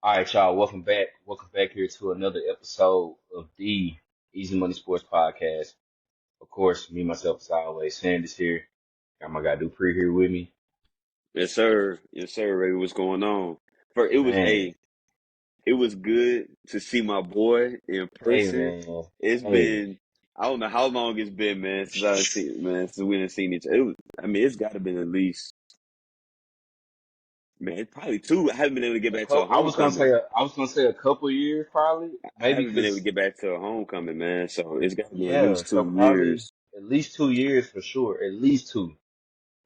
All right, y'all. Welcome back. Welcome back here to another episode of the Easy Money Sports Podcast. Of course, me myself as always, Sanders here. Got my guy Dupree here with me. Yes, sir. Yes, sir. Ray, what's going on? For it was Man, a it was good to see my boy in hey person. man, It's hey. been I don't know how long it's been, man, since I've seen man, since we didn't seen each other. It's gotta been at least it's probably two. I haven't been able to get back to a I was gonna homecoming. say a couple years probably, I maybe haven't been able to because get back to a homecoming, man. So it's gotta be at yeah, least so 2 years. probably at least 2 years for sure. At least two.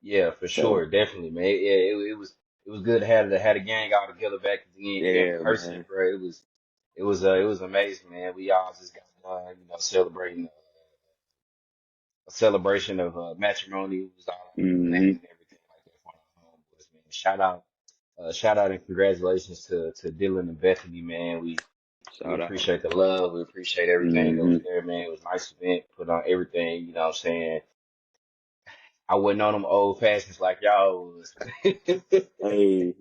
Yeah, for So sure, definitely, man. Yeah, it was good to have the gang all together back in yeah, person, man. bro. It was amazing, man. We all just got done, celebrating a celebration of matrimony. It was all planned Hmm. and everything like that for our homeboys, man. Shout out, and congratulations to Dylan and Bethany, man. We Shout out. appreciate the love. We appreciate everything that was Hmm. there, man. It was a nice event. Put on everything, you know what I'm saying? I wasn't on them old fashions like y'all was. Hey,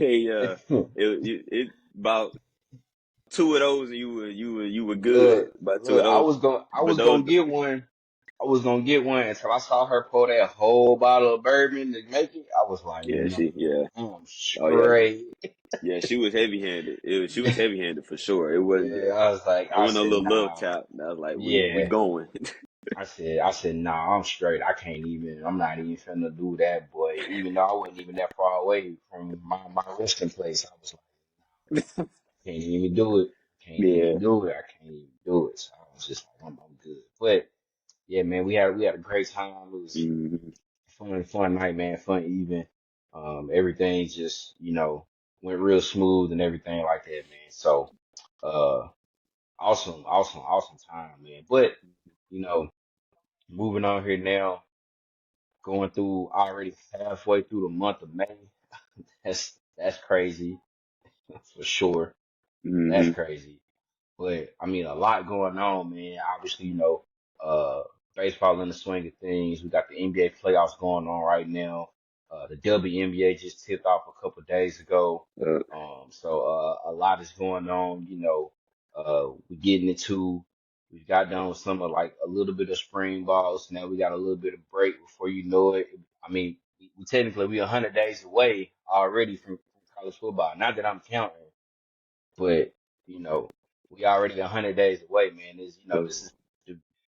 hey, it about two of those, and you were good. Look, About two of look, those, I but was those, gonna get one. I was gonna get one until I saw her pour that whole bottle of bourbon to make it. I was like, yeah, no, yeah, I'm oh yeah, straight. yeah. She was heavy handed. She was heavy handed for sure. It wasn't, Yeah, I was like, it I wasn't a said, little love nah, tap. I was like, we yeah. going. I said, nah, I'm straight. I'm not even finna do that, boy. Even though I wasn't even that far away from my resting place, I was like, can't even do it. Can't Yeah. even do it. I can't even do it. So I was just like, I'm good. But yeah, man, we had a great time. It was Hmm. fun night, man, fun evening. Everything just, went real smooth and everything like that, man. So, uh, awesome time, man. But, you know, moving on here now, going through already halfway through the month of May. That's crazy for sure. That's Hmm. crazy. But I mean, a lot going on, man. Obviously, uh, baseball in the swing of things. We got the NBA playoffs going on right now. The WNBA just tipped off a couple days ago. So a lot is going on. We're getting into. We got done with some of like a little bit of spring balls. Now we got a little bit of break before you know it. I mean, we technically we 100 days away already from college football. Not that I'm counting, but you know, we already 100 days away, man. This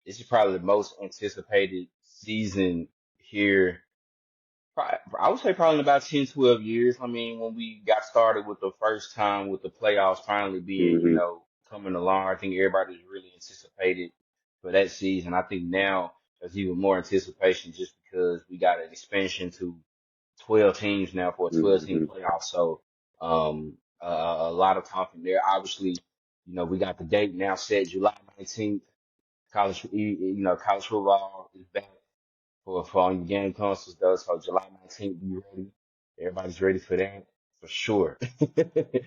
is probably the most anticipated season here. I would say probably in about 10, 12 years. I mean, when we got started with the first time with the playoffs finally being, Hmm. coming along, I think everybody was really anticipated for that season. I think now there's even more anticipation just because we got an expansion to 12 teams now for a 12 team Hmm. playoff. So, a lot of talking there. Obviously, we got the date now set, July 19th. College football is back for all your game consoles though. So July 19th, be ready. Everybody's ready for that for sure.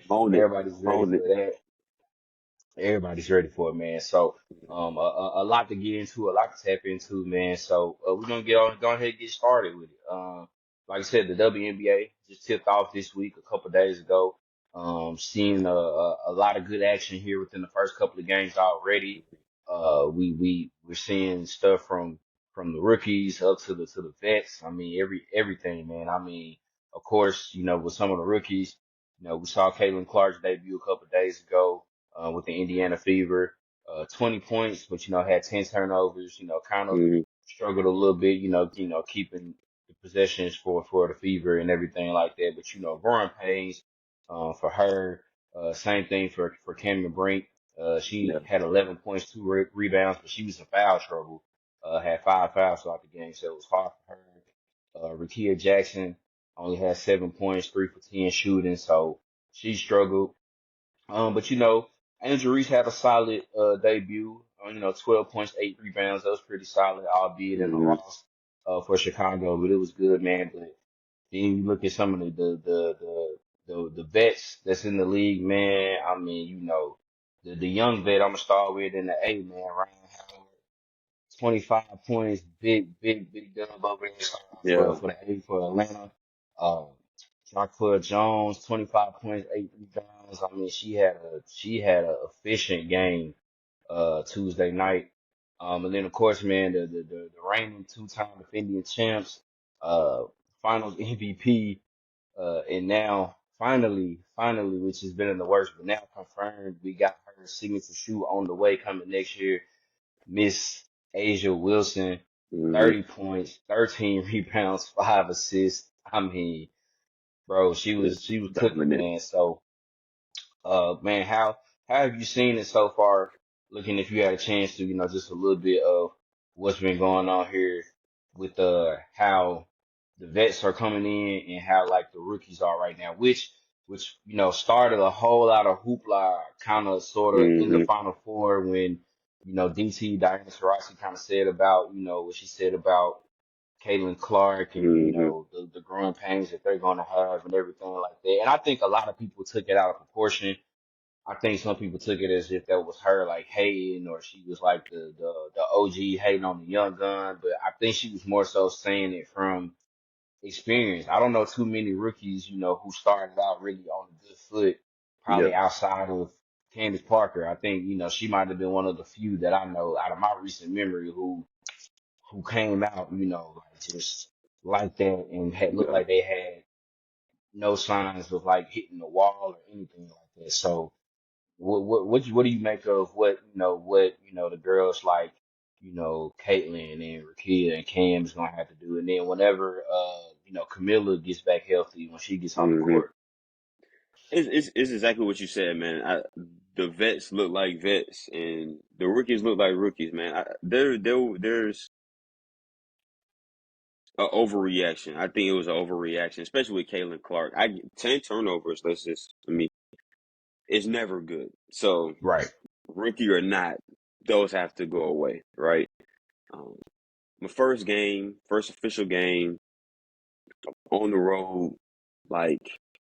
On it, Everybody's ready on for it. that. Everybody's ready for it, man. So, a lot to get into, a lot to tap into, man. So, we're gonna go ahead and get started with it. Like I said, the WNBA just tipped off this week, a couple days ago. Seeing a lot of good action here within the first couple of games already. We're seeing stuff from the rookies up to the vets. I mean, everything, man. I mean, of course, with some of the rookies, we saw Caitlin Clark's debut a couple of days ago with the Indiana Fever. 20 points, but had 10 turnovers. Kind of Hmm. struggled a little bit. Keeping the possessions for the Fever and everything like that. But growing pains for her. Same thing for Cameron Brink. Yeah. She had 11 points, two rebounds, but she was in foul trouble. Had 5 fouls throughout the game, so it was hard for her. Rakia Jackson only had 7 points, 3 for 10 shooting, so she struggled. But Angel Reese had a solid debut. 12 points, 8 rebounds. That was pretty solid, albeit in a Hmm. loss for Chicago, but it was good, man. But then you look at some of the vets that's in the league, man. I mean, the young vet I'm gonna start with in the A, man, Ryan Howard, 25 points, big dub over there Yeah. for the A for Atlanta. Um, Jaquel Jones, 25 points, 8 rebounds. I mean, she had a efficient game Tuesday night. And then of course, man, the reigning two-time defending champs, uh, Finals MVP, and now finally, which has been in the works, but now confirmed, we got her signature shoe on the way coming next year. Miss Asia Wilson, Mm-hmm. 30 points, 13 rebounds, 5 assists. I mean, bro, she was cooking, Dominant. man. So, man, how have you seen it so far? Looking if you had a chance to, just a little bit of what's been going on here with how the vets are coming in and how like the rookies are right now, which started a whole lot of hoopla, kind of sort of in the Mm-hmm. Final Four when DT Diana Taurasi kind of said about what she said about Caitlin Clark and Mm-hmm. the growing pains that they're going to have and everything like that. And I think a lot of people took it out of proportion. I think some people took it as if that was her like hating or she was like the OG hating on the young gun. But I think she was more so saying it from experience. I don't know too many rookies, who started out really on a good foot, probably Yep. outside of Candace Parker. I think, she might have been one of the few that I know out of my recent memory who came out, like just like that and had looked Yeah. like they had no signs of like hitting the wall or anything like that. So what do you make of what the girls like Caitlyn and Rakia and Cam's gonna have to do, and then whenever Camilla gets back healthy when she gets on the Mm-hmm. court. It's exactly what you said, man. The vets look like vets, and the rookies look like rookies, man. There's an overreaction. I think it was an overreaction, especially with Caitlin Clark. 10 turnovers. I mean, it's never good. So Right. rookie or not, those have to go away, right? Um, my first official game on the road, like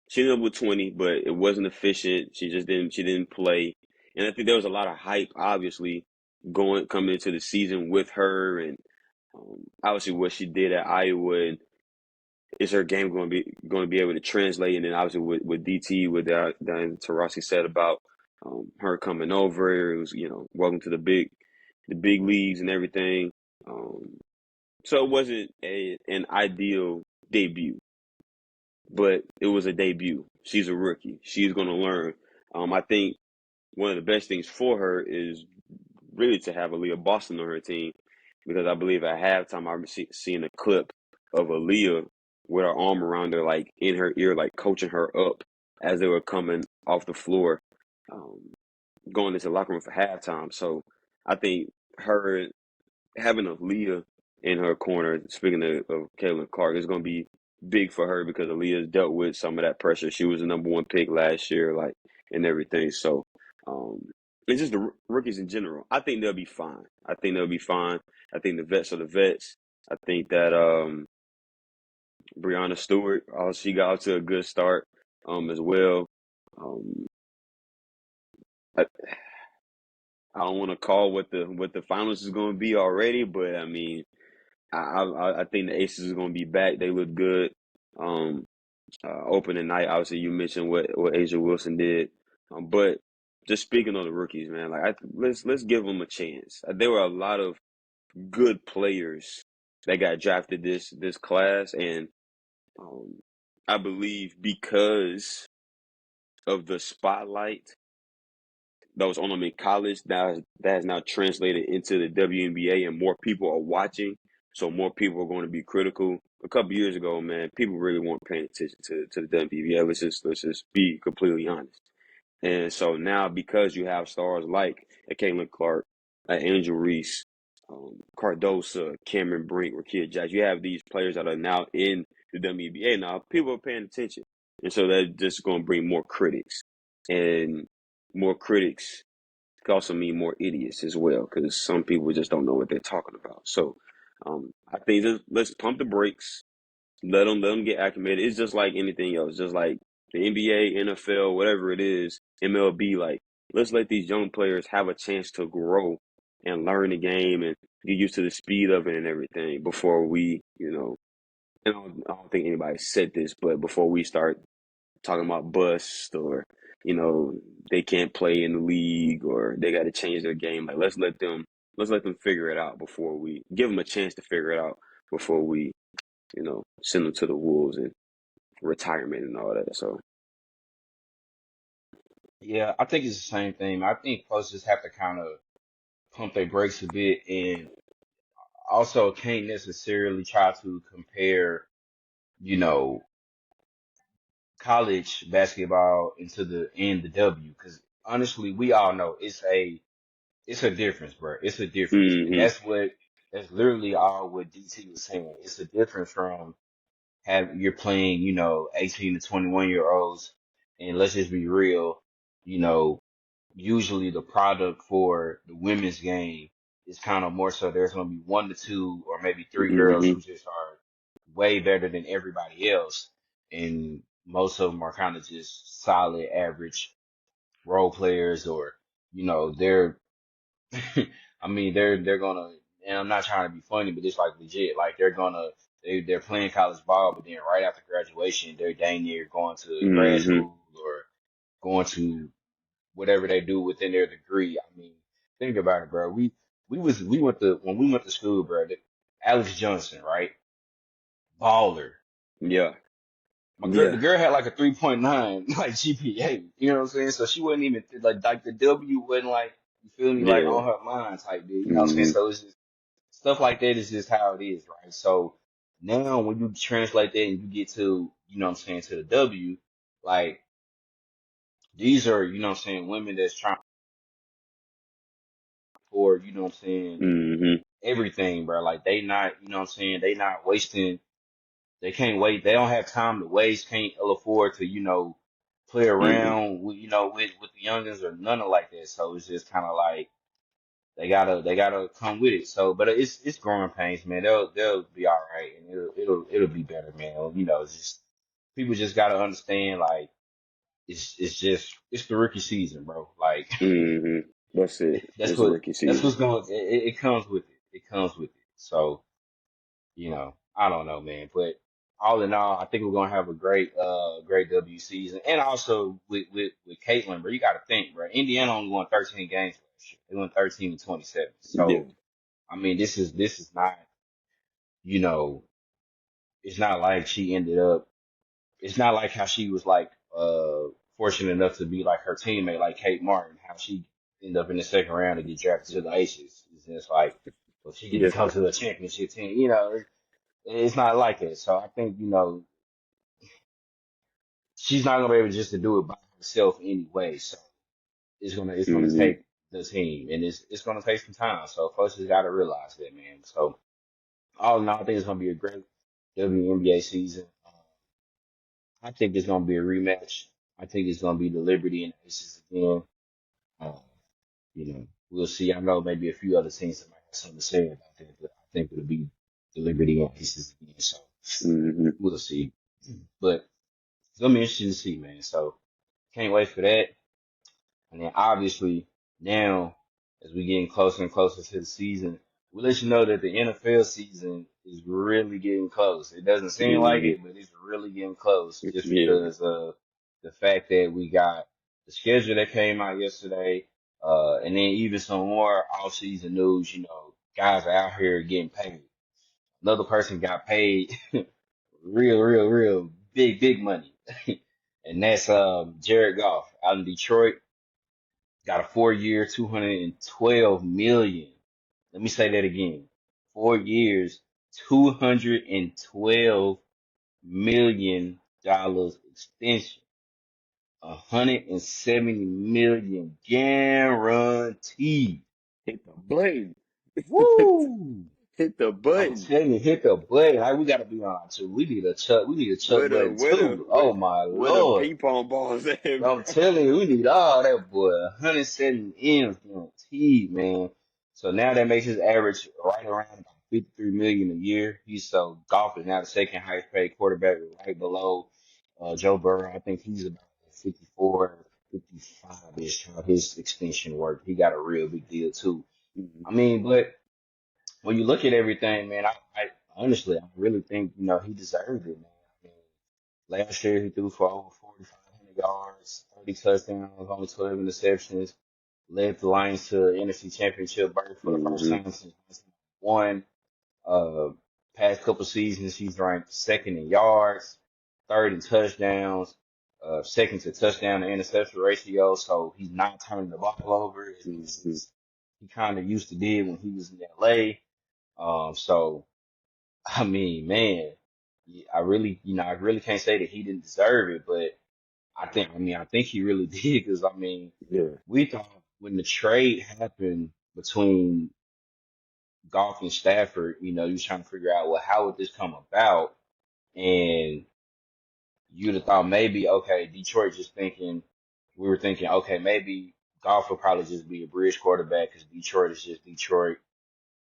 she ended up with 20, but it wasn't efficient. She didn't play. And I think there was a lot of hype, obviously, coming into the season with her and obviously what she did at Iowa. And is her game going to be able to translate? And then obviously with DT, with Diane Taurasi said about her coming over, it was welcome to the big leagues and everything. Um, so it wasn't an ideal debut, but it was a debut. She's a rookie. She's going to learn. I think one of the best things for her is really to have Aaliyah Boston on her team, because I believe at halftime I remember seeing a clip of Aaliyah with her arm around her, like in her ear, like coaching her up as they were coming off the floor, um, going into the locker room for halftime. So I think her having Aaliyah in her corner, speaking of Caitlin Clark, is going to be big for her because Aaliyah's dealt with some of that pressure. She was the number one pick last year, like, and everything. So, um, it's just the rookies in general. I think they'll be fine. I think they'll be fine. I think the vets are the vets. I think that Breanna Stewart, she got off to a good start as well. Um, I, I don't want to call what the finals is going to be already, but I mean, I think the Aces are going to be back. They look good. Um, Opening night, obviously, you mentioned what Asia Wilson did, but just speaking on the rookies, man, like let's give them a chance. There were a lot of good players that got drafted this class, and um, I believe because of the spotlight that was on them in college, that has now translated into the WNBA, and more people are watching, so more people are going to be critical. A couple years ago, man, people really weren't paying attention to the WNBA. Let's just be completely honest. And so now, because you have stars like Caitlin Clark, Angel Reese, Cardosa, Cameron Brink, Rakia Jackson, you have these players that are now in the WNBA. Now people are paying attention, and so that's just going to bring more critics, and more critics could also mean more idiots as well, because some people just don't know what they're talking about. So I think let's pump the brakes, let them get acclimated. It's just like anything else, just like the NBA, NFL, whatever it is, MLB. Like, let's let these young players have a chance to grow and learn the game and get used to the speed of it and everything before we and I don't think anybody said this, but before we start talking about bust or they can't play in the league or they got to change their game, like let's let them figure it out before we give them a chance to figure it out before we send them to the wolves and retirement and all that. So Yeah, I think it's the same thing. I think folks just have to kind of pump their brakes a bit, and also can't necessarily try to compare, you know, college basketball into the W, because honestly, we all know it's a difference, bro. It's a difference, and hmm that's literally all what DT was saying. It's a difference from you're playing, 18 to 21-year olds, and let's just be real, you know, usually the product for the women's game is kind of more so there's going to be one to two or maybe three girls hmm who just are way better than everybody else, and most of them are kind of just solid average role players, or they're I mean, they're gonna, and I'm not trying to be funny, but it's like legit. Like they're playing college ball, but then right after graduation, they're dang near going to grad hmm school or going to whatever they do within their degree. I mean, think about it, bro. We went to when we went to school, bro. Alex Johnson, right? Baller. Yeah. The Yeah. girl had like a 3.9 like GPA. You know what I'm saying? So she wasn't even like the W wasn't like, you feel me, like Yeah. on her mind type deal. You know what I'm saying? hmm So it's just stuff like that is just how it is, right? So now when you translate that and you get to, what I'm saying, to the W, like these are, what I'm saying, women that's trying for, what I'm saying, hmm everything, bro. Like they not, what I'm saying, they not wasting, they can't wait, they don't have time to waste, can't afford to, play hmm around with, with the youngins or none of like that. So it's just kind of like they gotta come with it. So, but it's growing pains, man. They'll be all right, and it'll be better, man. It's just people just gotta understand, like it's the rookie season, bro. Like hmm That's it. that's It's a what rookie that's season. what's going. It comes with it. It comes with it. So I don't know, man. But all in all, I think we're gonna have a great W season, and also with Caitlin, bro. You got to think, bro. Indiana only won 13 games last year. They won 13 to 27. Yeah. So I mean, this is not, you know, it's not like she ended up. It's not like how she was like fortunate enough to be like her teammate, like Kate Martin, how she ended up in the second round to get drafted to the Aces. It's just like, well, she get to Yeah. come to the championship team. It's not like that. So I think, she's not gonna be able just to do it by herself anyway. So it's gonna hmm take the team, and it's gonna take some time. So folks just gotta realize that, man. So all in all, I think it's gonna be a great WNBA season. I think it's gonna be a rematch. I think it's gonna be the Liberty and Aces again. Um, we'll see. I know maybe a few other teams that might have something to say about that, but I think it'll be the Liberty and Aces again. So hmm we'll see. But it's gonna be interesting to see, man. So can't wait for that. And then obviously now, as we getting closer and closer to the season, we let you know that the NFL season is really getting close. It doesn't seem like hmm it, but it's really getting close just Yeah. because of the fact that we got the schedule that came out yesterday, and then even some more off-season news. Guys are out here getting paid. Another person got paid real big money, and that's Jared Goff out in Detroit. Got a 4 year, 212 million. Let me say that again. 4 years, $212 million extension. 170 million guaranteed. Hit the button. Woo! Hit the I'm button. telling you, hit the button. Like, we gotta be on our two. We need a Chuck Where the button where the too. where, Oh my where the lord. ping pong balls at, bro? I'm telling you, we need all that, boy. 170 M's guaranteed, man. So now that makes his average right around about 53 million a year. Golf is now the second highest paid quarterback, right below Joe Burrow. I think he's about 54, 55-ish how his extension worked. He got a real big deal too. Mhm. I mean, but when you look at everything, man, honestly, I really think, he deserved it, man. I mean, last year he threw for over 4,500 yards, 30 touchdowns, only 12 interceptions, led the Lions to the NFC Championship berth for the first Mm-hmm. time since 1991. Uh, Past couple seasons, he's ranked second in yards, third in touchdowns, second to touchdown to interception ratio. So he's not turning the ball over Mm-hmm. as he kind of used to did when he was in LA. So I mean, man, I really can't say that he didn't deserve it, but I think he really did because I mean, Yeah. we thought when the trade happened between Goff and Stafford, you was trying to figure out, well, how would this come about? And you'd have thought maybe, okay, Detroit we were thinking, okay, maybe Goff will probably just be a bridge quarterback because Detroit is just Detroit.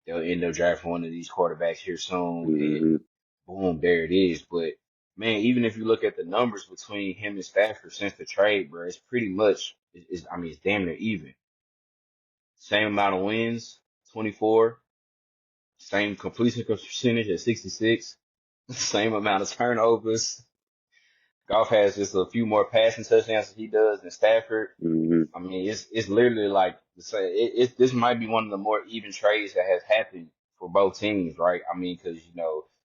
They'll end up drafting one of these quarterbacks here soon, and Mm-hmm. boom, there it is. But man, even if you look at the numbers between him and Stafford since the trade, bro, it's pretty much, it's damn near even. Same amount of wins, 24. Same completion percentage at 66. Same amount of turnovers. Golf has just a few more passing touchdowns than he does than Stafford. Mm-hmm. I mean, it's literally like this might be one of the more even trades that has happened for both teams, right? I mean, because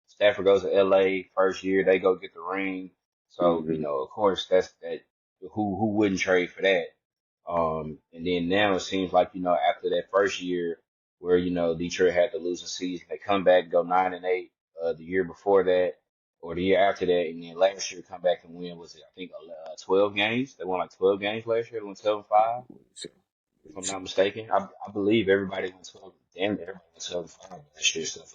Stafford goes to LA first year, they go get the ring, so Mm-hmm. of course that who wouldn't trade for that? And then now it seems like after that first year where Detroit had to lose a season, they come back go 9-8 the year before that or the year after that, and then last year come back and win was it I think 12 games. They won like 12 games last year. They won 12-5, So, if I'm not mistaken. I believe everybody went 12. Damn, everybody went 12-5 last year, except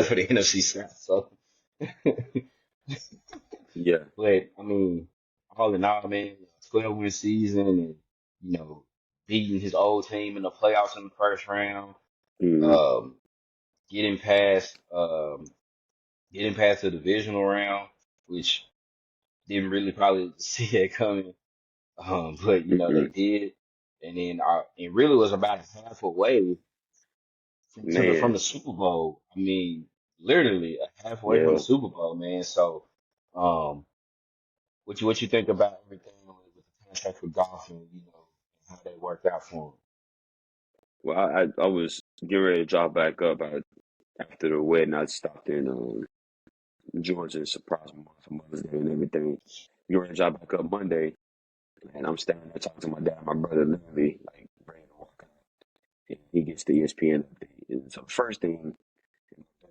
for the NFC South. So, yeah. but I mean, all in all, man, 12-win season, and you know, beating his old team in the playoffs in the first round, Mm-hmm. um, getting past, getting past the divisional round, which didn't really probably see that coming. But Mm-hmm. they did, and then it really was about half away from Man. the Super Bowl. I mean, literally a half away from the Yeah. Super Bowl, man. So, um, what you think about everything with the contract with Goff and how that worked out for Well, I was getting ready to drop back up. After the wedding, I stopped in Georgia and surprised my mom for Mother's Day and everything. Getting ready to drop back up Monday, and I'm standing there talking to my dad, and my brother, literally like ready to walk out. And he gets the ESPN update, and so first thing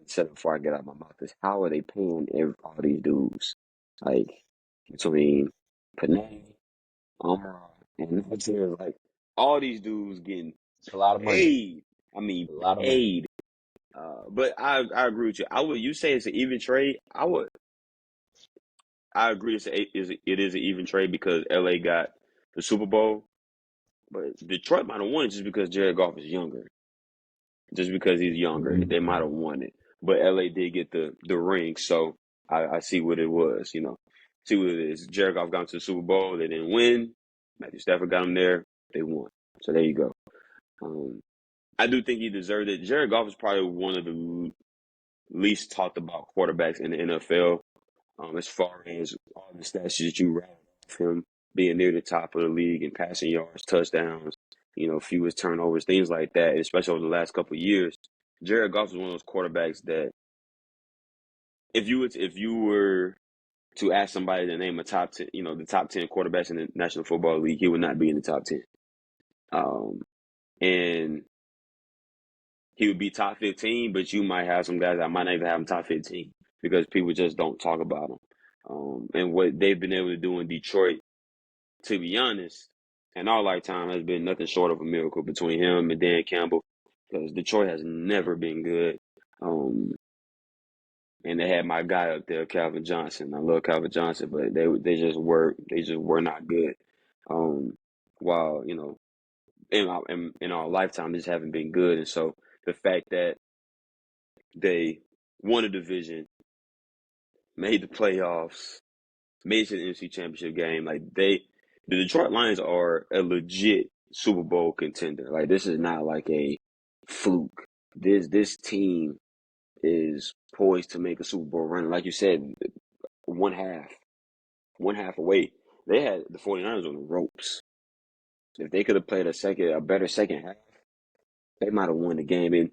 said before I get out of my mouth is, how are they paying all these dudes? Like between Panay, Amra, and Nadir, like all these dudes getting it's a lot of money, paid. I mean, a lot of money. paid. But I agree with you. You say it's an even trade. I agree it is an even trade because LA got the Super Bowl, but Detroit might have won it just because Jared Goff is younger. Just because he's younger, they might have won it. But LA did get the ring, so I see what it was. See what it is. Jared Goff got to the Super Bowl, they didn't win. Matthew Stafford got him there, they won. So there you go. Um, I do think he deserved it. Jared Goff is probably one of the least talked about quarterbacks in the NFL. As far as all the stats that you rattled off him being near the top of the league in passing yards, touchdowns, fewest turnovers, things like that, especially over the last couple of years. Jared Goff is one of those quarterbacks that if you were to ask somebody to name a top 10, the top 10 quarterbacks in the National Football League, he would not be in the top 10. Um, and he would be top 15, but you might have some guys that might not even have him top 15 because people just don't talk about him. And what they've been able to do in Detroit, to be honest, in our lifetime has been nothing short of a miracle between him and Dan Campbell because Detroit has never been good. Um, and they had my guy up there, Calvin Johnson. I love Calvin Johnson, but they just were not good. Um, while in our lifetime, they just haven't been good. And so the fact that they won a division, made the playoffs, made it to the NFC Championship game. The Detroit Lions are a legit Super Bowl contender. Like this is not like a fluke. This team is poised to make a Super Bowl run. Like you said, one half, one half away. They had the 49ers on the ropes. If they could have played a better second half, they might have won the game. And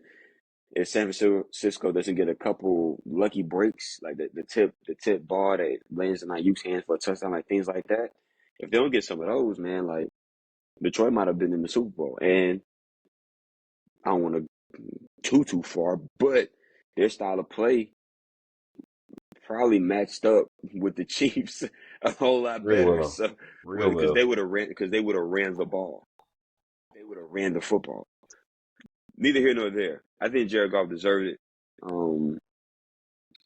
if San Francisco doesn't get a couple lucky breaks, like the tip ball that lands in Ayuk's hands for a touchdown, like things like that, if they don't get some of those, man, like Detroit might have been in the Super Bowl. And I don't want to too far, but their style of play probably matched up with the Chiefs a whole lot Real better. well, So, real because well. they would have ran the ball, they would have ran the football. Neither here nor there. I think Jared Goff deserved it. Um,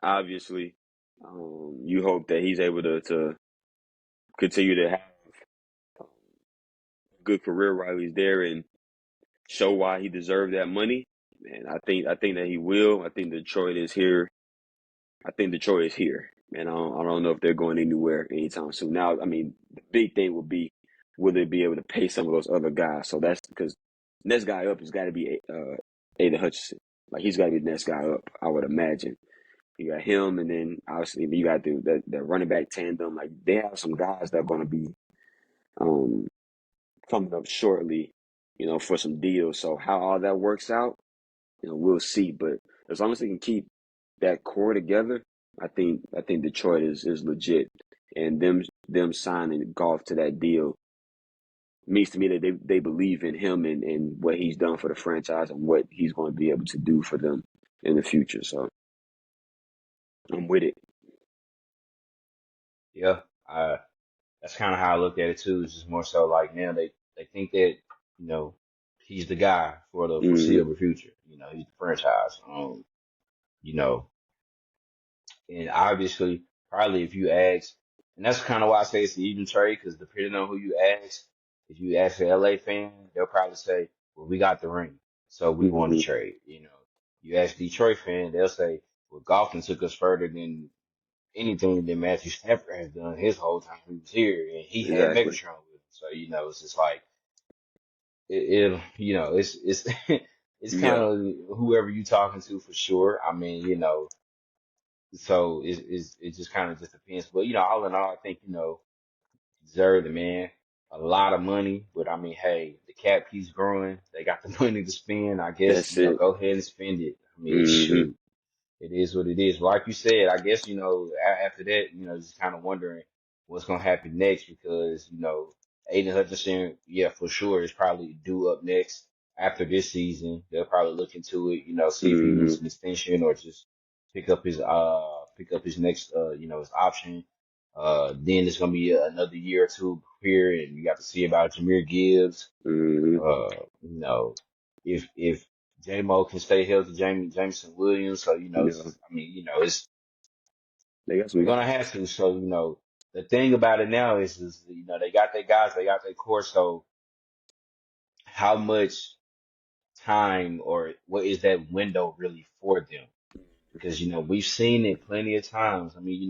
obviously, you hope that he's able to continue to have a good career while he's there and show why he deserved that money. And I think that he will. I think Detroit is here. I think Detroit is here, and I don't know if they're going anywhere anytime soon. Now, I mean, the big thing would be will they be able to pay some of those other guys? So that's because next guy up has got to be Aiden Hutchinson. Like he's got to be the next guy up, I would imagine. You got him, and then obviously you got the running back tandem. Like they have some guys that are going to be um, coming up shortly, for some deals. So how all that works out, we'll see. But as long as they can keep that core together, I think Detroit is legit, and them signing Golf to that deal means to me that they believe in him and what he's done for the franchise and what he's going to be able to do for them in the future. So I'm with it. Yeah, that's kind of how I look at it too. It's just more so like now they think that you know he's the guy for the Mm-hmm. foreseeable future. He's the franchise. You know, and obviously, probably if you ask, and that's kind of why I say it's an even trade because depending on who you ask, if you ask an LA fan, they'll probably say, "Well, we got the ring, so we want to Mm-hmm. trade." You ask Detroit fan, they'll say, "Well, Goffin took us further than anything that Matthew Stafford has done his whole time he was here, and he had Exactly. Megatron with him." So it's just like it's it's kind Yeah. of whoever you talking to for sure. I mean, so it just kind of just depends. But all in all, I think deserve the man a lot of money. But I mean, hey, the cap keeps growing. They got the money to spend. I guess That's it. go ahead and spend it. I mean, Mm-hmm. shoot. It is what it is. Like you said, I guess, after that, just kind of wondering what's going to happen next because, Aiden Hutchinson, yeah, for sure, is probably due up next after this season. They'll probably look into it, see if he Mm-hmm. needs an extension or just pick up his next, his option. Then it's going to be another year or two here and you got to see about Jameer Gibbs. Mm-hmm. Uh, if J-Mo can stay healthy, Jameson Williams. So Yeah. I mean, it's They got some they're guys. gonna have to. So the thing about it now is they got their guys, they got their core. So how much time or what is that window really for them? Because we've seen it plenty of times. I mean,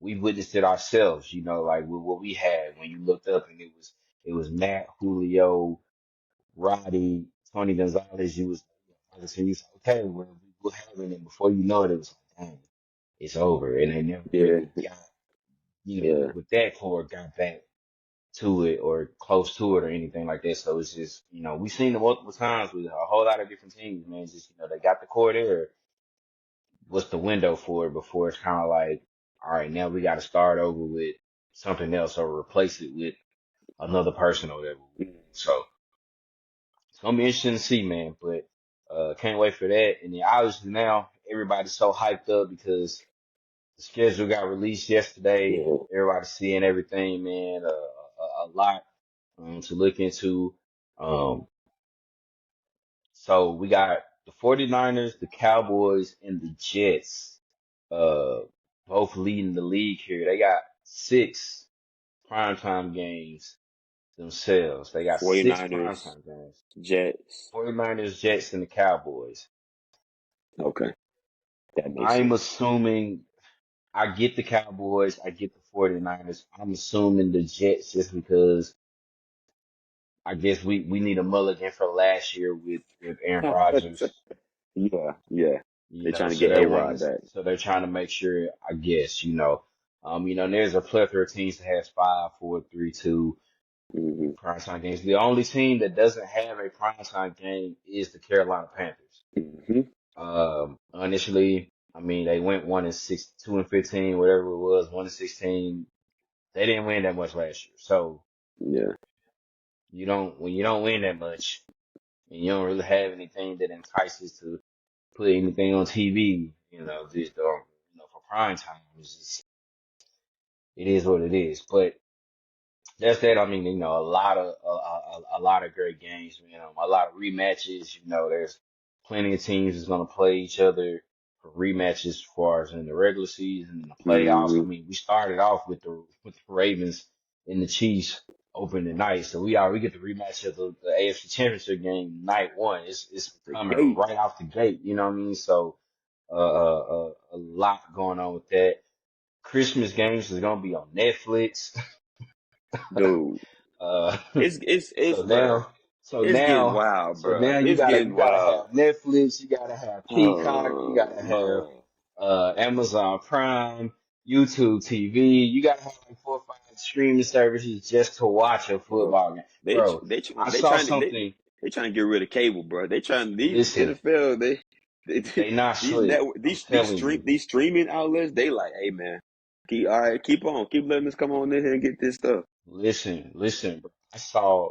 we witnessed it ourselves. Like with what we had when you looked up and it was Matt Julio. Roddy, Tony Gonzalez, you was okay, we're having it before you know it, it was like, dang, it's over. And they never Yeah. really got, Yeah. with that core got back to it or close to it or anything like that. So it's just, we've seen it multiple times with a whole lot of different teams, man. Just, they got the core there. What's the window for it before it's kind of like, all right, now we got to start over with something else or replace it with another person or whatever. So, it's gonna be interesting to see, man. But can't wait for that. And then obviously now everybody's so hyped up because the schedule got released yesterday. Yeah. Everybody's seeing everything, man. A lot to look into. Um, so we got the 49ers, the Cowboys, and the Jets. Uh, both leading the league here. They got six primetime games themselves. They got six 49ers, primetime games. Jets. 49ers, Jets, and the Cowboys. Okay. That makes I'm sense. assuming I get the Cowboys, I get the 49ers. I'm assuming the Jets just because I guess we need a mulligan for last year with Aaron Rodgers. Yeah. Yeah. They're trying to get A-Rod back. So they're trying to make sure, I guess, there's a plethora of teams that has 5, 4, 3, 2 Hmm. primetime games. The only team that doesn't have a primetime game is the Carolina Panthers. Hmm. Initially, I mean, they went 1-6, 2-15, whatever it was, 1-16. They didn't win that much last year. So Yeah. when you don't win that much and you don't really have anything that entices to put anything on TV, for prime time, it is what it is. But that's that. I mean, a lot of great games, a lot of rematches. There's plenty of teams that's gonna play each other for rematches as far as in the regular season and the playoffs. I Hmm. mean, we started off with the Ravens and the Chiefs open tonight, so we get the rematch of the AFC Championship game night one. It's The coming gate, right off the gate. You know what I mean? So a lot going on with that. Christmas games is gonna be on Netflix. dude. Uh, It's so bruh. now, so It's getting now, wild, so bruh. now It's you getting gotta wild. have Netflix, you gotta have Peacock, you Oh, gotta have bruh. Amazon Prime, YouTube TV. You gotta have like 4 or 5 streaming services just to watch a Bro, football game, bro. I they saw trying to something. they trying to get rid of cable, bro. They trying these Listen, NFL they they not these slick. network I'm telling you. these streaming outlets. They like, hey man, keep all right, keep on, keep letting us come on in here and get this stuff. Listen, bro. I saw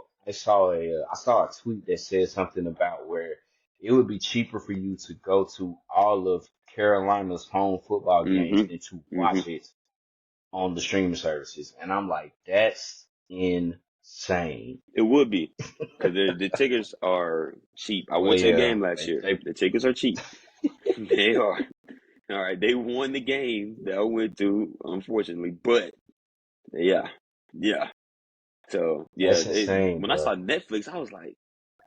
a tweet that said something about where it would be cheaper for you to go to all of Carolina's home football games Mm-hmm. than to Mm-hmm. watch it on the streaming services. And I'm like, that's insane. It would be because the tickets are cheap. I Well, went to the yeah, game last year. they The tickets are cheap. They are. All right, they won the game that I went to, unfortunately, but yeah, yeah. So yeah, that's insane, when I bro. saw Netflix, I was like,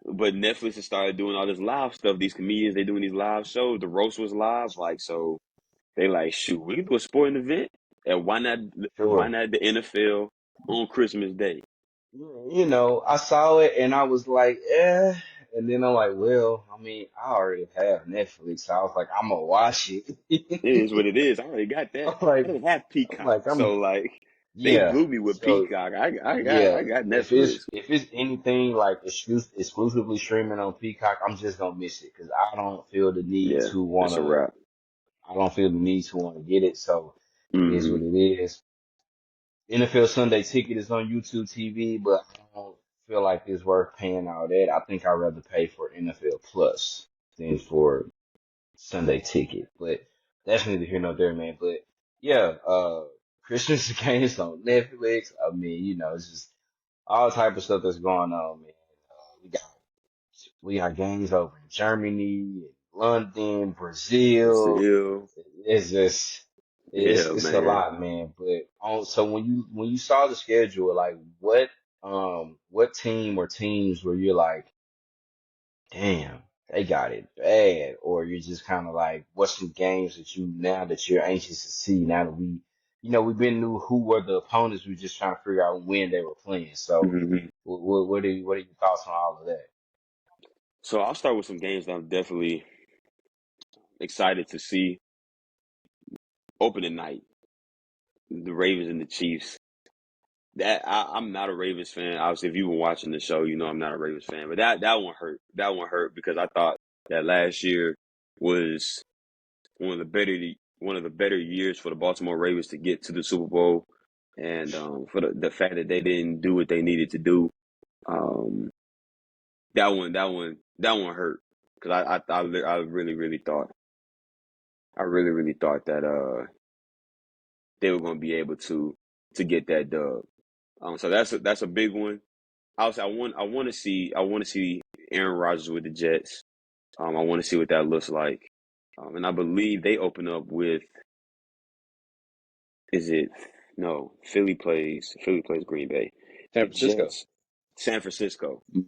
but Netflix has started doing all this live stuff. These comedians, they doing these live shows. The roast was live, like so. They like, shoot, we can do a sporting event, and why Sure. not the NFL on Christmas Day? I saw it and I was like, eh. And then I'm like, well, I mean, I already have Netflix, so I was like, I'm gonna watch It it. is what it is. I already got that. I'm I like, didn't have I'm Peacock, like, so like they yeah. blew me with So Peacock. yeah, I got Netflix. if it's anything like exclusively streaming on Peacock, I'm just gonna miss it because Yeah, it's a wrap. I don't feel the need to want to get it. So it is Hmm. what it is. NFL Sunday Ticket is on YouTube TV, but I don't feel like it's worth paying all that. I think I'd rather pay for NFL Plus than for Sunday Ticket. But that's neither here nor there, man. But yeah, Christmas games on Netflix. I mean, it's just all type of stuff that's going on, man. We got games over in Germany, London, Brazil. Brazil. It's just Yeah, it's a man. lot, man. But so when you saw the schedule, like what team or teams were you like, damn, they got it bad, or you're just kind of like, what's some games that now that you're anxious to see now that we've been knew who were the opponents, we just trying to figure out when they were playing. So Hmm. what are your thoughts on all of that? So I'll start with some games that I'm definitely excited to see. Opening night, the Ravens and the Chiefs. I'm not a Ravens fan. Obviously, if you've been watching the show, you know I'm not a Ravens fan. But that one hurt. That one hurt because I thought that last year was one of the better years for the Baltimore Ravens to get to the Super Bowl, and for the fact that they didn't do what they needed to do, um, that one hurt because I really thought that they were going to be able to get that dub. So that's a big one. Also, I want to see Aaron Rodgers with the Jets. I want to see what that looks like. And I believe they open up with is it no Philly plays Green Bay. San The Francisco. Jets, San Francisco, Mhm.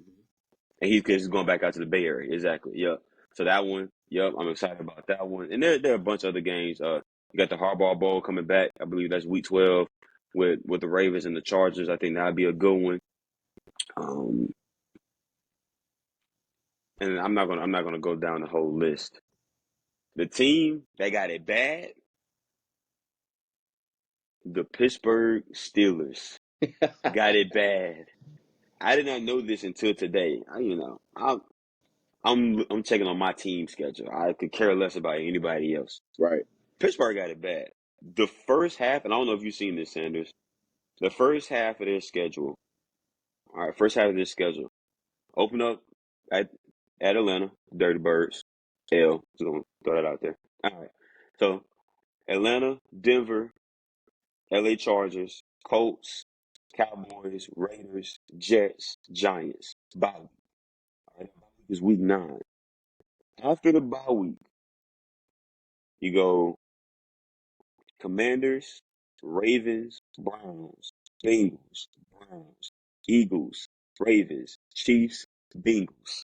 and he's going back out to the Bay Area. Exactly. Yep. So that one. Yep. I'm excited about that one. And there are a bunch of other games. You got the Harbaugh Bowl coming back. I believe that's week 12 with the Ravens and the Chargers. I think that'd be a good one. Um, and I'm not gonna go down the whole list. The team that got it bad, the Pittsburgh Steelers got it bad. I did not know this until today. I'm checking on my team schedule. I could care less about anybody else. Right. Pittsburgh got it bad. The first half, and I don't know if you've seen this, Sanders. The first half of their schedule. All right, first half of their schedule. Open up at Atlanta, Dirty Birds. Just gonna throw that out there. All right. So Atlanta, Denver, LA Chargers, Colts, Cowboys, Raiders, Jets, Giants. Bye week. All right, bye week is week 9. After the bye week, you go Commanders, Ravens, Browns, Bengals, Browns, Eagles, Ravens, Chiefs, Bengals.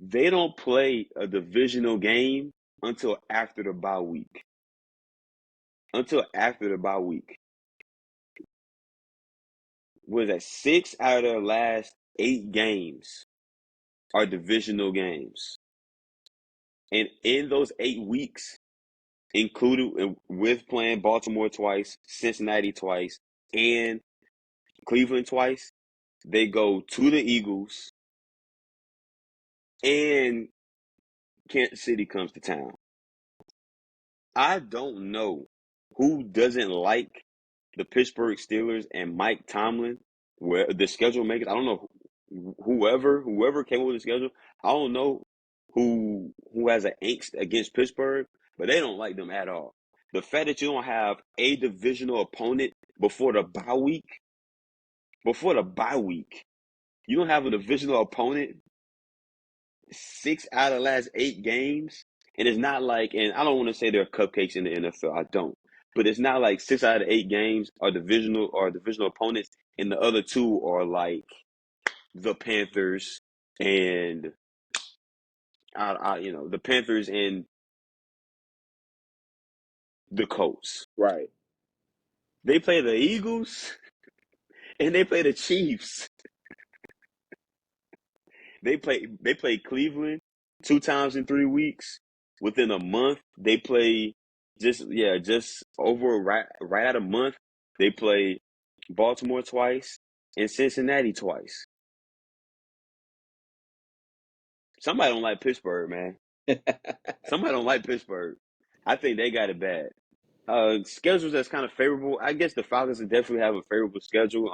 They don't play a divisional game until after the bye week. Until after the bye week. Was that 6 out of the last 8 games are divisional games? And in those 8 weeks, included with playing Baltimore twice, Cincinnati twice, and Cleveland twice, they go to the Eagles, and Kansas City comes to town. I don't know who doesn't like the Pittsburgh Steelers and Mike Tomlin, where the schedule makers. I don't know whoever came up with the schedule. I don't know who has an angst against Pittsburgh, but they don't like them at all. The fact that you don't have a divisional opponent before the bye week, you don't have a divisional opponent 6 out of the last 8 games. And it's not like, and I don't want to say they're cupcakes in the NFL. I don't. But it's not like 6 out of the 8 games are divisional opponents, and the other 2 are like the Panthers and the Panthers and the Colts. Right. They play the Eagles and they play the Chiefs. They play Cleveland 2 times in 3 weeks. Within a month, they play just over right at a month. They play Baltimore twice and Cincinnati twice. Somebody don't like Pittsburgh, man. Somebody don't like Pittsburgh. I think they got it bad. Schedules that's kind of favorable. I guess the Falcons would definitely have a favorable schedule.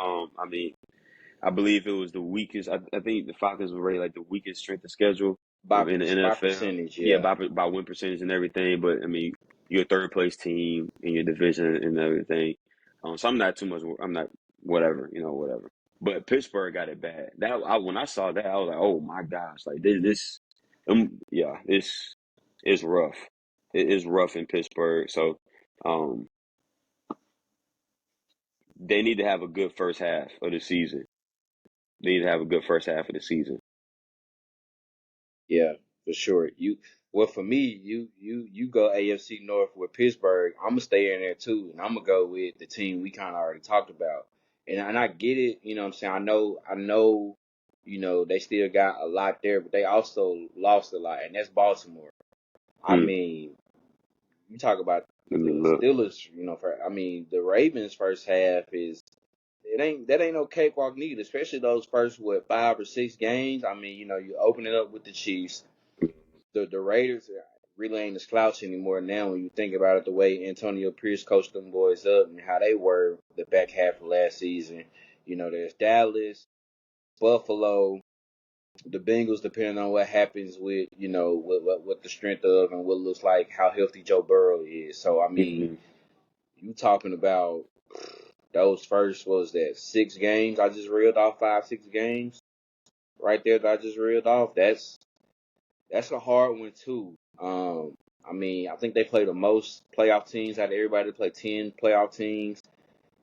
I believe it was the weakest. I think the Falcons were rated like the weakest strength of schedule in the By NFL. percentage, Yeah, yeah. by win percentage and everything. But I mean, you're a third place team in your division and everything. So I'm not too much. I'm not whatever. But Pittsburgh got it bad. When I saw that, I was like, oh my gosh, like this is rough. It is rough in Pittsburgh. So, um, they need to have a good first half of the season. They need to have a good first half of the season. Yeah, for sure. For me, you go AFC North with Pittsburgh. I'm gonna stay in there too, and I'm gonna go with the team we kind of already talked about. And I get it, you know what I'm saying? I know, they still got a lot there, but they also lost a lot, and that's Baltimore. I Hmm. mean, you talk about Let me the look. Steelers, the Ravens first half is that ain't no cakewalk neither, especially those first 5 or 6 games. I mean, you open it up with the Chiefs. The Raiders really ain't a slouch anymore now when you think about it, the way Antonio Pierce coached them boys up and how they were the back half of last season. There's Dallas, Buffalo, the Bengals, depending on what happens with, what the strength of and what looks like how healthy Joe Burrow is. So, I mean, Mm-hmm. you talking about those first, what was that, 6 games I just reeled off, 5, 6 games right there that I just reeled off. That's a hard one too. I think they play the most playoff teams out of everybody. They play 10 playoff teams,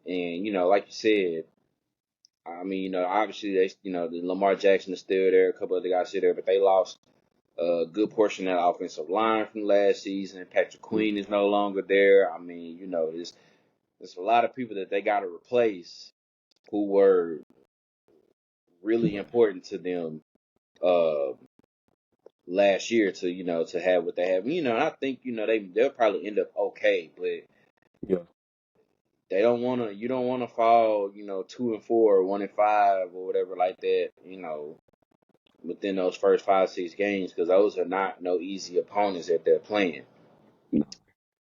and like you said, obviously the Lamar Jackson is still there. A couple other guys still there, but they lost a good portion of that offensive line from last season. Patrick Queen is no longer there. I mean, there's a lot of people that they got to replace who were really important to them. Uh, last year to to have what they have. And I think they'll probably end up okay, but Yeah. they don't want to. You don't want to fall 2-4, 1-5, or whatever like that. Within those first 5-6 games, because those are not no easy opponents that they're playing. No.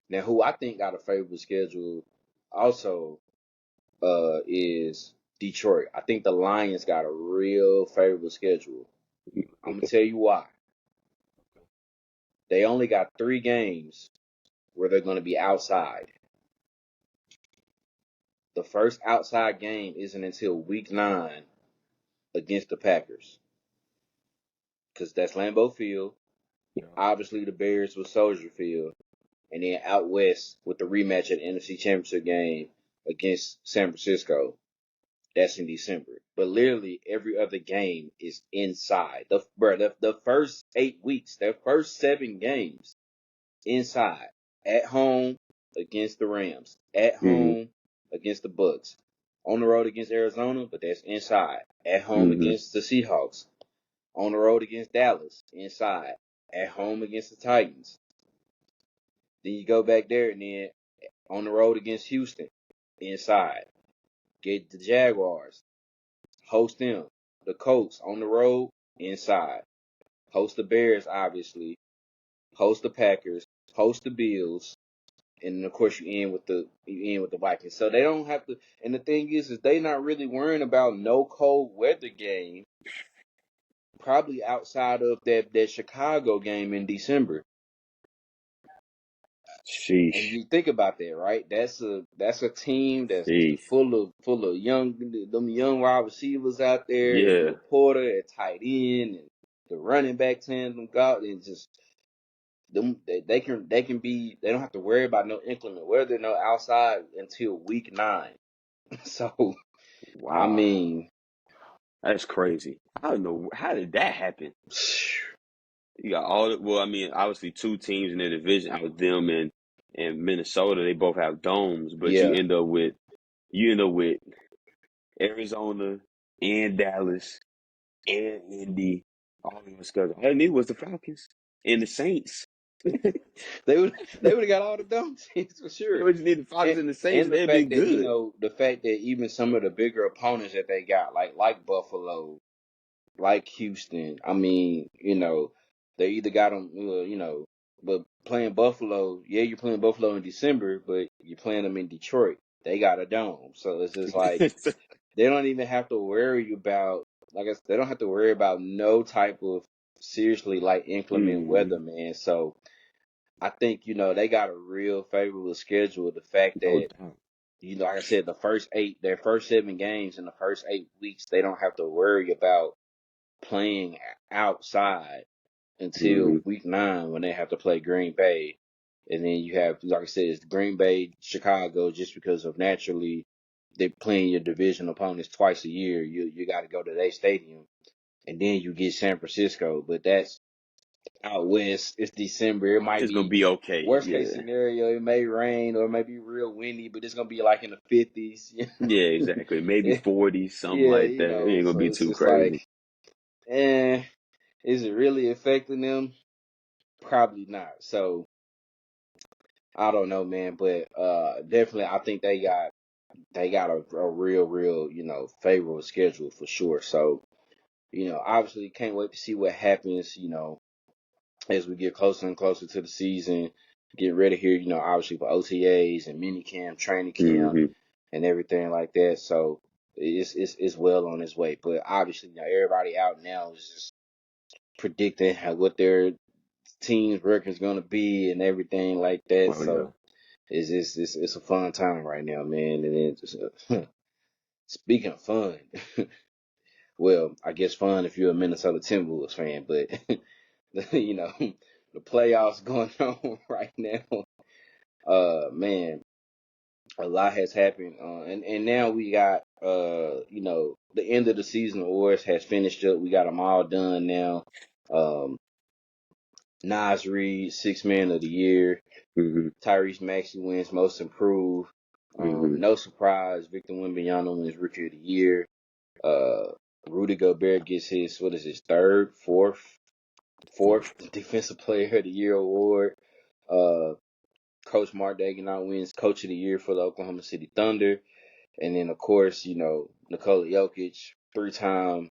Now, who I think got a favorable schedule also is Detroit. I think the Lions got a real favorable schedule. I'm gonna Okay. tell you why. They only got 3 games where they're gonna be outside. The first outside game isn't until week 9 against the Packers, because that's Lambeau Field. Yeah. Obviously, the Bears with Soldier Field, and then out west with the rematch at the NFC Championship game against San Francisco. That's in December. But literally every other game is inside. The first 8 weeks, their first 7 games inside. At home against the Rams. At Mm-hmm. home against the Bucks. On the road against Arizona, but that's inside. At home Mm-hmm. against the Seahawks. On the road against Dallas, inside. At home against the Titans. Then you go back there and then on the road against Houston, inside. Get the Jaguars, host them. The Colts on the road, inside. Host the Bears, obviously. Host the Packers. Host the Bills. And then of course you end with the Vikings. So they don't have to. And the thing is they not really worrying about no cold weather game. Probably outside of that Chicago game in December. And Sheesh. you think about that, right? That's a team that's Sheesh. full of them young wide receivers out there, and Yeah. Laporta at tight end, and the running back tandem got and just them they don't have to worry about no inclement weather, no outside until week 9. So I Wow. mean, That's crazy. I don't know how did that happen. You got all well, I mean, obviously two teams in the division out them and Minnesota, they both have domes, but yeah. you end up with Arizona and Dallas and Indy all in the schedule. All I need was the Falcons and the Saints. They They would have got all the dumb teams for sure. would just need the Falcons And and the Saints and and the they'd be fact that good. even some of the bigger opponents that they got, like Buffalo, like Houston. I mean, they either got them, but playing Buffalo, yeah, you're playing Buffalo in December, but you're playing them in Detroit. They got a dome, so it's just like they don't even have to worry about, like I said, they don't have to worry about no type of seriously like inclement Mm, weather, man. So I think they got a real favorable schedule. The fact no that doubt. like I said, their first 7 games in the first 8 weeks, they don't have to worry about playing outside until Mm-hmm. week 9 when they have to play Green Bay. And then you have, like I said, it's Green Bay, Chicago, just because of naturally they're playing your division opponents twice a year. You got to go to their stadium. And then you get San Francisco. But that's out west. It's December. It might It's gonna be be okay. worst case Yeah. scenario. It may rain or it may be real windy, but it's going to be like in the 50s. Yeah, exactly. Maybe 40, something Yeah, like that. It ain't gonna so be it's too just like, crazy. eh, is it really affecting them? Probably not. So I don't know, man, but definitely I think they got a real favorable schedule for sure. So obviously can't wait to see what happens. As we get closer and closer to the season, get ready here. Obviously for OTAs and mini camp, training camp, Mm-hmm. and everything like that. So it's well on its way. But obviously everybody out now is just predicting what their team's record's gonna be and everything like that. Oh yeah. So it's a fun time right now, man. And then just, speaking of fun, well, I guess fun if you're a Minnesota Timberwolves fan, but the playoffs going on right now. Man, a lot has happened, and now we got the end of the season awards has finished up. We got them all done now. Um, Nas Reed, Six Man of the Year. Mm-hmm. Tyrese Maxey wins Most Improved. Mm-hmm. No surprise, Victor Wembanyama wins Rookie of the Year. Uh, Rudy Gobert gets his, what is his, third, fourth? fourth Defensive Player of the Year award. Uh, Coach Mark Daigneault wins Coach of the Year for the Oklahoma City Thunder. And then, of course, Nikola Jokic, 3-time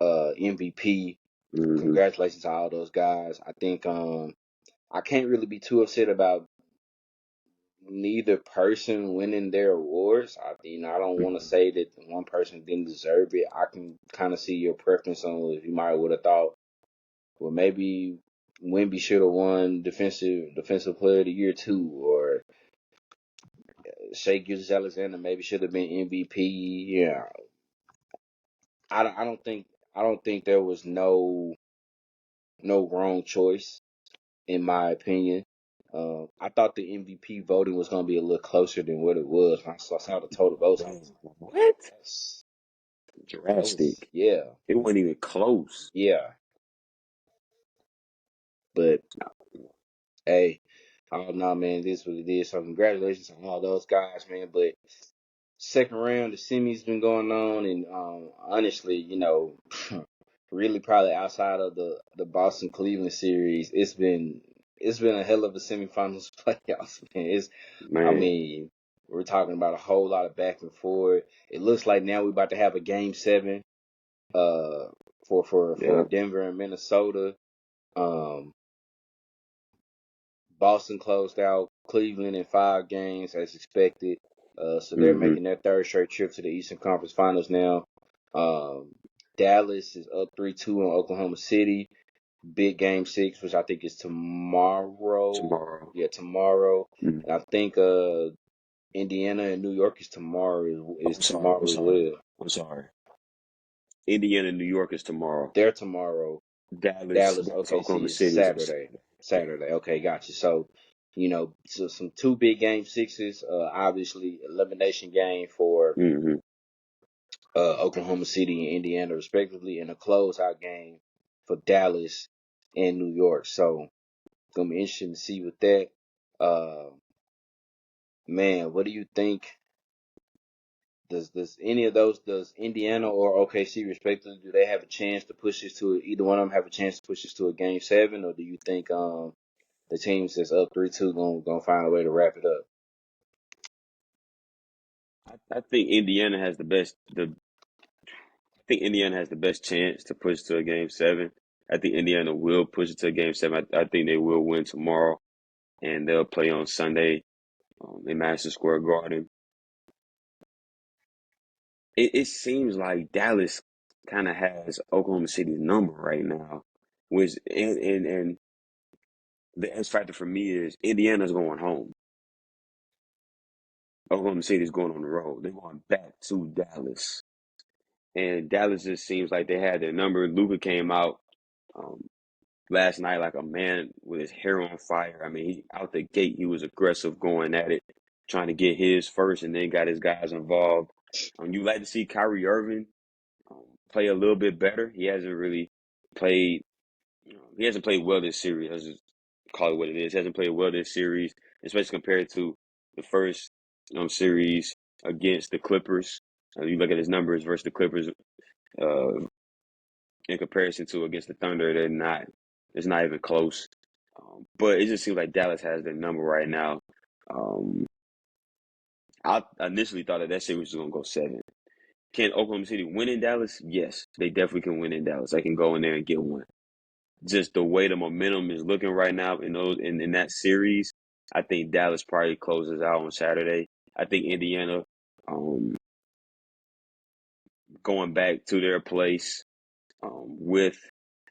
MVP. Mm-hmm. Congratulations to all those guys. I think I can't really be too upset about neither person winning their awards. I don't want to Mm-hmm. say that one person didn't deserve it. I can kind of see your preference on if you might would have thought, well, maybe Wemby should have won defensive player of the year too, or Shai Gilgeous-Alexander maybe should have been MVP. Yeah, I don't think there was no wrong choice in my opinion. I thought the MVP voting was going to be a little closer than what it was. When I saw the total votes, I was like, What? that's that was Drastic. yeah, It wasn't even close. yeah. But hey, I don't know, man. This is what it is. So congratulations on all those guys, man. But second round, the semis been going on, and honestly, really probably outside of the Boston Cleveland series, it's been a hell of a semifinals playoffs, man. I Man, mean, we're talking about a whole lot of back and forth. It looks like now we're about to have a game seven, for yeah. Denver and Minnesota. Um, Boston closed out Cleveland in 5 games as expected. So they're Mm-hmm. making their third straight trip to the Eastern Conference Finals now. Um, Dallas is up 3-2 on Oklahoma City. Big game six, which I think is tomorrow. Tomorrow. Yeah, tomorrow. Mm-hmm. And I think Indiana and New York is tomorrow Oh, is I'm sorry. I'm tomorrow as sorry. well. I'm sorry. Indiana, New York is tomorrow. They're tomorrow. Dallas, Dallas Dallas, OKC Oklahoma is City is on Saturday. Saturday. Yeah. Saturday. Okay, gotcha. So, so some two big game sixes. Obviously elimination game for Mm-hmm. Oklahoma City and Indiana respectively, and a closeout game for Dallas and New York. So it's gonna be interesting to see with that. Uh, man, what do you think? Does any of those, does Indiana or OKC respectively, do they have a chance to push this to, either one of them have a chance to push this to a game seven, or do you think the teams that's up 3-2 gonna find a way to wrap it up? I think Indiana has the best. I think Indiana has the best chance to push to a game seven. I think Indiana will push it to a game seven. I think they will win tomorrow, and they'll play on Sunday in Madison Square Garden. It seems like Dallas kind of has Oklahoma City's number right now, which and the X factor for me is Indiana's going home. Oklahoma City's going on the road. They're going back to Dallas, and Dallas just seems like they had their number. Luka came out um, last night like a man with his hair on fire. I mean, he out the gate, he was aggressive, going at it, trying to get his first, and then got his guys involved. You like to see Kyrie Irving play a little bit better. He hasn't really played. He hasn't played well this series. Let's just call it what it is. He hasn't played well this series, especially compared to the first series against the Clippers. You look at his numbers versus the Clippers uh, in comparison to against the Thunder. They're not. It's not even close. But it just seems like Dallas has their number right now. Um, I initially thought that series was going to go seven. Can Oklahoma City win in Dallas? Yes, they definitely can win in Dallas. They can go in there and get one. Just the way the momentum is looking right now in that series, I think Dallas probably closes out on Saturday. I think Indiana, um, going back to their place with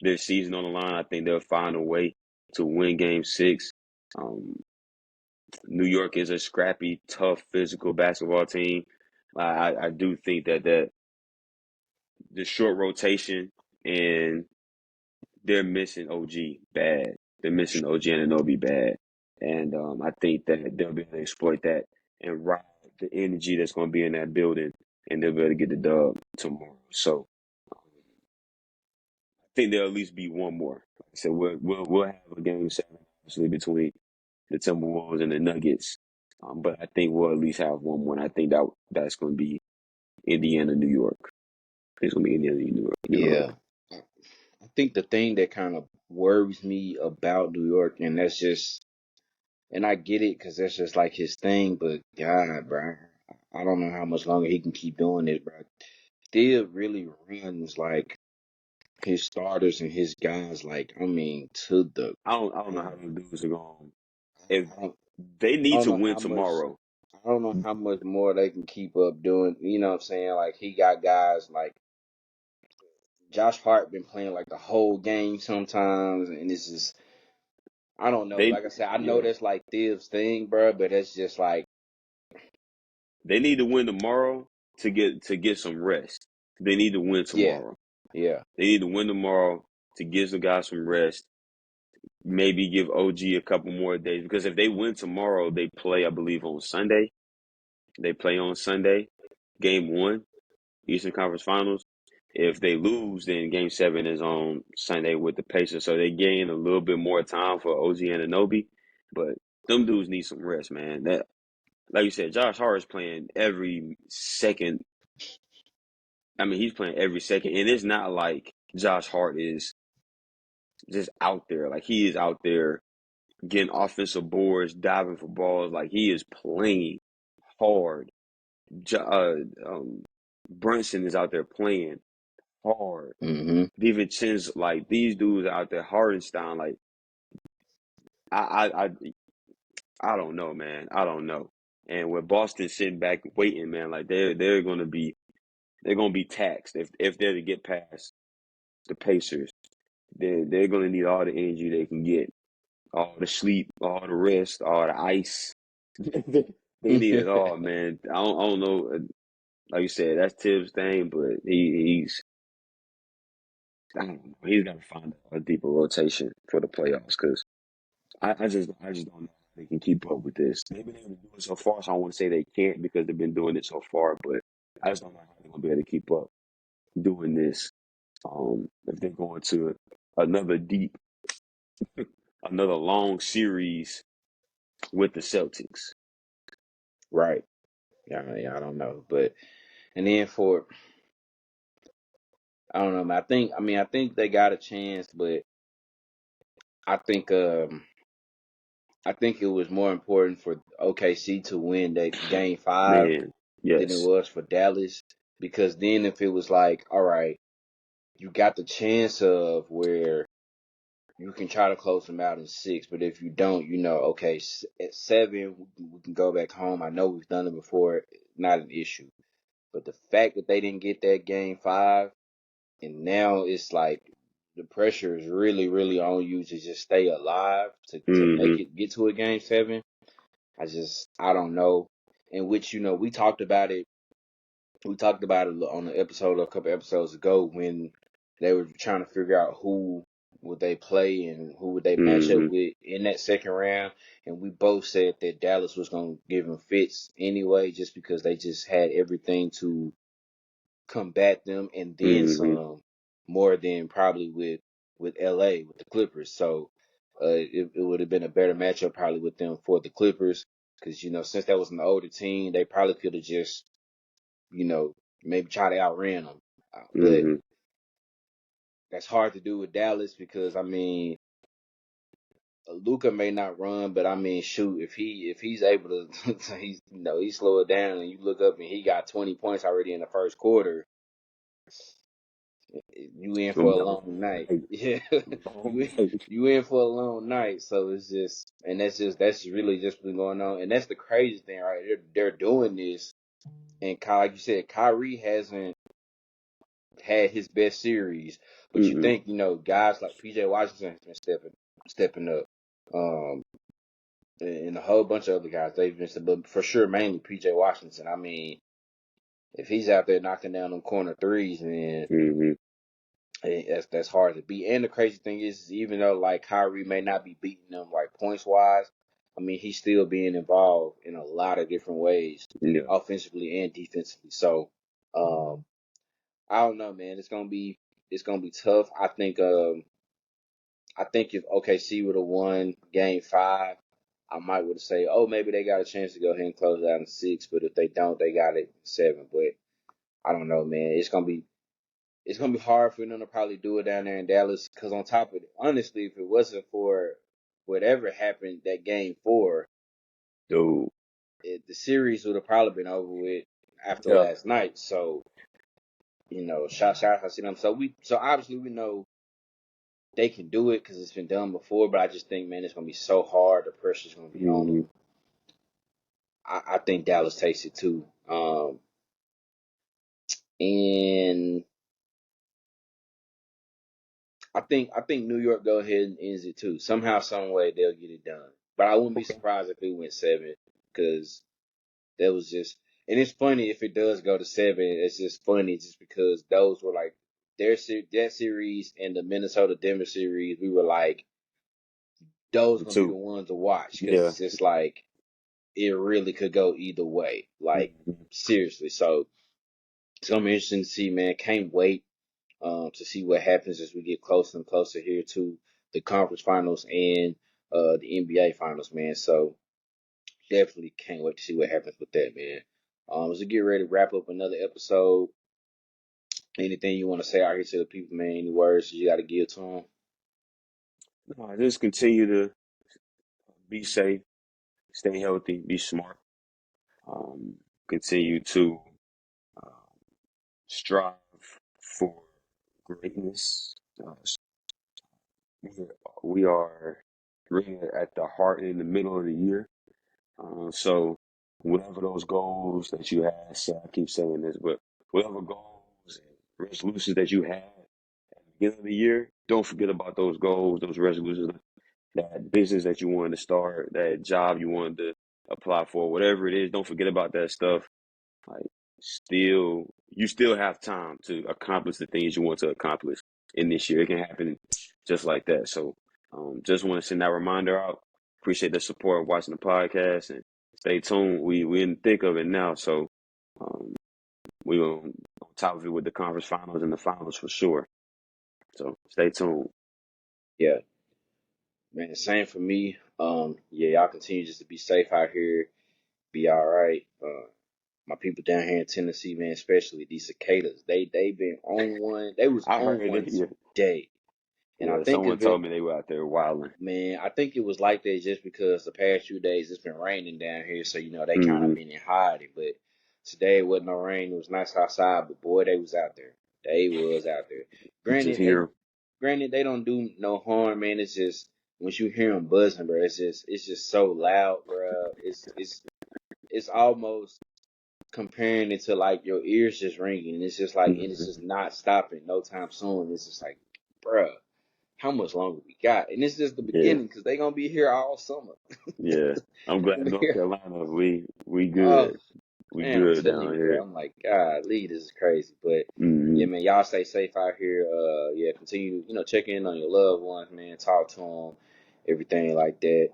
their season on the line, I think they'll find a way to win Game 6. Um, New York is a scrappy, tough, physical basketball team. I do think that the short rotation, and they're missing OG bad. They're missing OG Anunoby bad. And I think that they'll be able to exploit that and ride the energy that's going to be in that building, and they'll be able to get the dub tomorrow. So I think there'll at least be one more. Like I said, we'll have a game seven, obviously, between the Timberwolves and the Nuggets. But I think we'll at least have one more. And I think that's going to be Indiana, New York. It's going to be Indiana, New York. Yeah, I think the thing that kind of worries me about New York, and that's just, and I get it because that's just like his thing. But God, bro, I don't know how much longer he can keep doing it, bro. Still really runs like his starters and his guys, like I mean, to the I don't know how ground. them dudes are going. If I don't, they I need don't to know win how much. tomorrow, I don't know how much more they can keep up doing. You know what I'm saying? Like he got guys like Josh Hart been playing like the whole game sometimes, and it's just I don't know. they Like I said, I know yeah that's like Thibs' thing, bro, but it's just like they need to win tomorrow to get some rest. They need to win yeah, tomorrow. yeah, They need to win tomorrow to give the guys some rest. Maybe give OG a couple more days because if they win tomorrow, they play I believe on Sunday. They play on Sunday, game one, Eastern Conference Finals. If they lose, then Game 7 is on Sunday with the Pacers, so they gain a little bit more time for OG and Anobi. But them dudes need some rest, man. That, like you said, Josh Hart is playing every second. I mean, he's playing every second, and it's not like Josh Hart is just out there. Like he is out there getting offensive boards, diving for balls. Like he is playing hard. Brunson is out there playing hard. mm-hmm, DiVincenzo, like these dudes out there, Hardenstein, like I, I, I, I don't know, man. I don't know. And with Boston sitting back waiting, man, like they're gonna be taxed if they're to get past the Pacers. They're gonna need all the energy they can get, all the sleep, all the rest, all the ice. They need it all, man. I don't know. Like you said, that's Tibbs' thing, but he's I don't know. He's got to find a deeper rotation for the playoffs because I just don't know how they can keep up with this. They've been able to do it so far, so I want to say they can't because they've been doing it so far, but I just don't know how they're gonna be able to keep up doing this. If they're going to another deep, another long series with the Celtics. right. Yeah, yeah, I don't know, but and then for I don't know, man. I think they got a chance, but I think I think it was more important for OKC to win that game 5 Man, than it yes. was for Dallas because then if it was like, all right, you got the chance of where you can try to close them out in 6, but if you don't, okay, at 7 we can go back home. I know we've done it before, not an issue. But the fact that they didn't get that game 5, and now it's like the pressure is really, really on you to just stay alive to make Mm-hmm. it get to a game 7. I don't know. In which we talked about it. We talked about it on the episode a couple episodes ago when they were trying to figure out who would they play and who would they match up Mm-hmm. with in that second round. And we both said that Dallas was going to give them fits anyway, just because they just had everything to combat them and then Mm-hmm. some, more than probably with LA with the Clippers. So it would have been a better matchup probably with them for the Clippers because since that was an older team, they probably could have just you know maybe try to outrun them. But Mm-hmm. that's hard to do with Dallas because I mean Luca may not run, but I mean shoot if he's able to he slow it down and you look up and he got 20 points already in the first quarter. You in It's for gonna a be a long long night. night. Yeah. Long you in, night. you in for a long night. So it's just and that's really just been going on. And that's the crazy thing, right? They're doing this and like you said, Kyrie hasn't had his best series. But you Mm-mm. think, guys like PJ Washington has been stepping up. Um and a whole bunch of other guys, they've been but for sure mainly PJ Washington. I mean, if he's out there knocking down them corner threes, man, Mm-hmm. that's hard to beat. And the crazy thing is, even though like Kyrie may not be beating them like points wise, I mean he's still being involved in a lot of different ways, Yeah. offensively and defensively. So I don't know, man. It's gonna be tough. I think if OKC would have won game 5, I might would have say, oh, maybe they got a chance to go ahead and close out in 6. But if they don't, they got it in 7. But I don't know, man. it's gonna be hard for them to probably do it down there in Dallas. Because on top of it, honestly, if it wasn't for whatever happened that game 4, Dude. the series would have probably been over with after Yeah. last night. So shout out to them. So obviously we know they can do it because it's been done before. But I just think, man, it's gonna be so hard. The pressure's gonna be on Mm-hmm. them. I think Dallas takes it too. And I think New York go ahead and ends it too. Somehow, some way they'll get it done. But I wouldn't be Okay. surprised if it went 7 because that was just. And it's funny if it does go to 7. It's just funny just because those were like that series and the Minnesota Denver series. We were like those The gonna be the two. ones to watch because Yeah. it's just like it really could go either way. Like Mm-hmm. seriously. So it's gonna be interesting to see, man. Can't wait to see what happens as we get closer and closer here to the conference finals and the NBA finals, man. So definitely can't wait to see what happens with that, man. As we get ready to wrap up another episode, anything you want to say out here to the people, man? Any words you got to give to them? No, just continue to be safe, stay healthy, be smart. Um, Continue to uh, strive for greatness. Uh, we are really at the heart in the middle of the year. So whatever those goals that you had, I keep saying this, but whatever goals and resolutions that you had at the beginning of the year, don't forget about those goals, those resolutions, that business that you wanted to start, that job you wanted to apply for, whatever it is. Don't forget about that stuff. Like, you still have time to accomplish the things you want to accomplish in this year. It can happen just like that. So, just want to send that reminder out. Appreciate the support of watching the podcast and stay tuned. We in the thick of it now. So, um, we on top of it with the conference finals and the finals for sure. So stay tuned. Yeah, man. Same for me. Yeah, y'all continue just to be safe out here. Be all right. My people down here in Tennessee, man, especially these cicadas, they been on one. They was I on heard one it. Yeah, today, and I yeah. think Someone it's been, told me they were out there wilding. man, I think it was like that just because the past few days it's been raining down here, so they kind of Mm-hmm. been in hiding. But today it wasn't no rain; it was nice outside. But boy, they was out there. They was out there. You just Granted, hear 'em. granted they don't do no harm, man. It's just once you hear them buzzing, bro, it's just so loud, bro. It's almost comparing it to like your ears just ringing, and it's just like, and it's just Mm-hmm. not stopping no time soon. It's just like, bruh, how much longer we got? And it's just the Yeah. beginning because they gonna be here all summer. Yeah, I'm They glad gonna be North here. Carolina. We Oh good. We man, I'm good telling down you, bro. here. I'm like, God, Lee, this is crazy. But Hmm. yeah, man, y'all stay safe out here. Yeah, continue, check in on your loved ones, man. Talk to them, everything like that.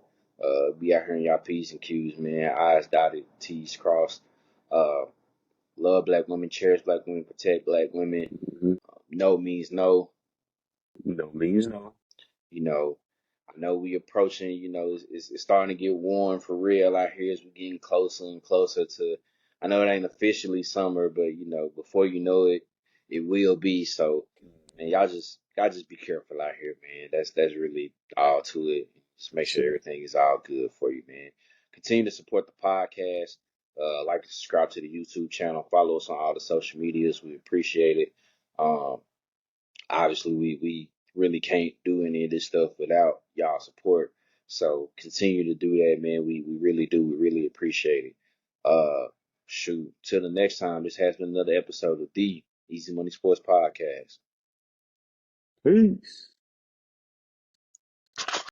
Be out here in y'all P's and Q's, man. I's dotted, T's crossed. Uh, love black women, cherish black women, protect black women. Hmm. No means no. No means no. You know, I know we approaching. It's starting to get warm for real out here as we're getting closer and closer to. I know it ain't officially summer, but before you know it, it will be. So, man, y'all just be careful out here, man. That's really all to it. Just make sure Sure. everything is all good for you, man. Continue to support the podcast. Like to subscribe to the YouTube channel. Follow us on all the social medias. We appreciate it. Um, Obviously we really can't do any of this stuff without y'all support. So continue to do that, man. We really do. We really appreciate it. Shoot. Till the next time, this has been another episode of the Easy Money Sports Podcast. Peace.